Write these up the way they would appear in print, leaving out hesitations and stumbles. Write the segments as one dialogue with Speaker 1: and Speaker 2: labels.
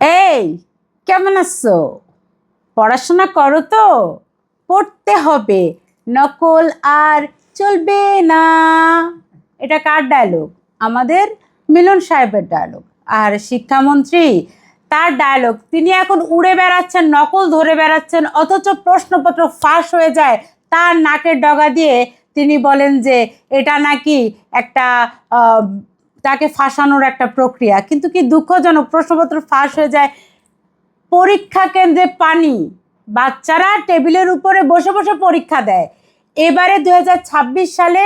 Speaker 1: এই কেমন আছো? পড়াশোনা করো তো? পড়তে হবে, নকল আর চলবে না। এটা কার ডায়লগ? আমাদের মিলন সাহেবের ডায়লগ। আর শিক্ষামন্ত্রী তার ডায়লগ, তিনি এখন উড়ে বেড়াচ্ছেন, নকল ধরে বেড়াচ্ছেন, অথচ প্রশ্নপত্র ফাঁস হয়ে যায় তার নাকের ডগা দিয়ে। তিনি বলেন যে এটা নাকি একটা তাকে ফাঁসানোর একটা প্রক্রিয়া, কিন্তু কি দুঃখজনক, প্রশ্নপত্র ফাঁস হয়ে যায়। পরীক্ষা কেন্দ্রে পানি, বাচ্চারা টেবিলের উপরে বসে বসে পরীক্ষা দেয়। এবারে 2026 সালে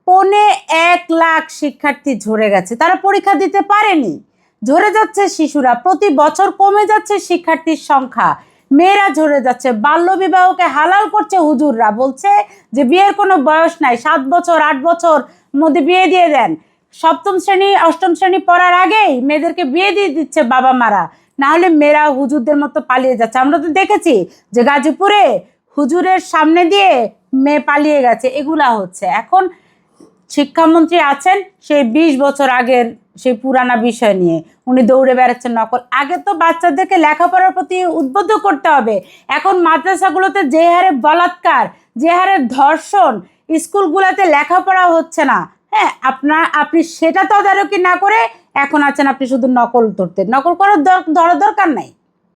Speaker 1: 1.25 লাখ শিক্ষার্থী ঝরে গেছে, তারা পরীক্ষা দিতে পারেনি। ঝরে যাচ্ছে শিশুরা, প্রতি বছর কমে যাচ্ছে শিক্ষার্থীর সংখ্যা, মেয়েরা ঝরে যাচ্ছে। বাল্যবিবাহকে হালাল করছে হুজুররা, বলছে যে বিয়ের কোনো বয়স নাই, 7 বছর 8 বছর মধ্যে বিয়ে দিয়ে দেন। সপ্তম শ্রেণী অষ্টম শ্রেণী পড়ার আগেই মেয়েদেরকে বিয়ে দিয়ে দিচ্ছে বাবা মারা, না হলে মেয়েরা হুজুরদের মতো পালিয়ে যাচ্ছে। আমরা তো দেখেছি যে গাজীপুরে হুজুরের সামনে দিয়ে মেয়ে পালিয়ে গেছে, এগুলা হচ্ছে। এখন শিক্ষামন্ত্রী আছেন সেই 20 বছর আগের সেই পুরানা বিষয় নিয়ে উনি দৌড়ে বেড়াচ্ছেন নকল। আগে তো বাচ্চাদেরকে লেখাপড়ার প্রতি উদ্বুদ্ধ করতে হবে। এখন মাদ্রাসাগুলোতে যে হারে বলাৎকার, যে হারে ধর্ষণ, স্কুলগুলোতে লেখাপড়া হচ্ছে না। হ্যাঁ, আপনি সেটা তদারকি না করে এখন আছেন আপনি শুধু নকল ধরতে। নকল করার দরকার নাই।